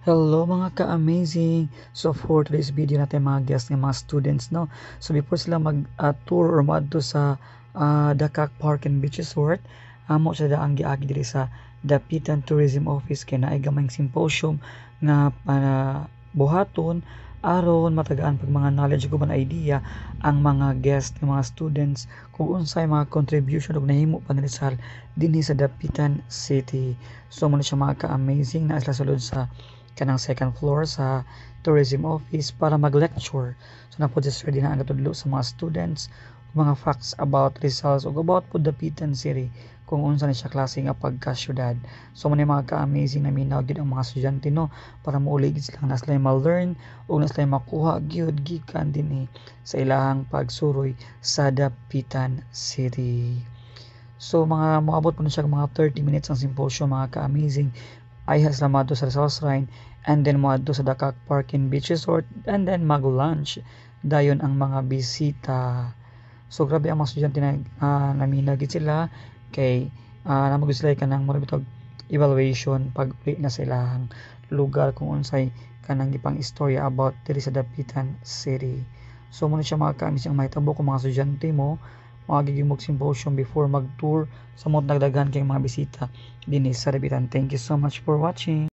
Hello mga ka-amazing! So for today's video natin mga guests ng mga students, no? So before sila mag-tour or maadto sa Dakak Park and Beach Resort, amo siya daang giagi diri sa Dapitan Tourism Office kay naay gamayng symposium nga buhaton aron matagaan pag mga knowledge ug man idea ang mga guests ng mga students kung unsay mga contribution ug nahimo pa nila sa dinhi sa Dapitan City. So mo siya mga ka-amazing na sila sulod sa kanang second floor sa tourism office para mag-lecture. So napod si Sir din ang katudlo sa mga students mga facts about results ug about po Dapitan City kung unsa ni siya klase nga pagka-syudad. So man mga ka-amazing na minaw gyud ang mga estudyante no para mauli gid sila na sila ma-learn ug na sila makuha gyud gikan dinhi sa ilahang pagsuroy sa Dapitan City. So mga moabot po na siya mga 30 minutes ang symposium mga ka-amazing. Ay haslamado sa Rizal Shrine and then moadto sa Dakak Park and Beach Resort and then mag-lunch dayon ang mga bisita. So grabe ang mga estudyante na naminagid sila kay namagud sila kanang morabitog evaluation pag uli na sa ilahang lugar kung unsay kanang gipang istorya about diri sa Dapitan City. So muna siya mga kaamis ang mahitabo kung mga estudyante mo magiging symposium before mag-tour sa mga nagdagan kay mga bisita dinhi sa Dapitan. Thank you so much for watching.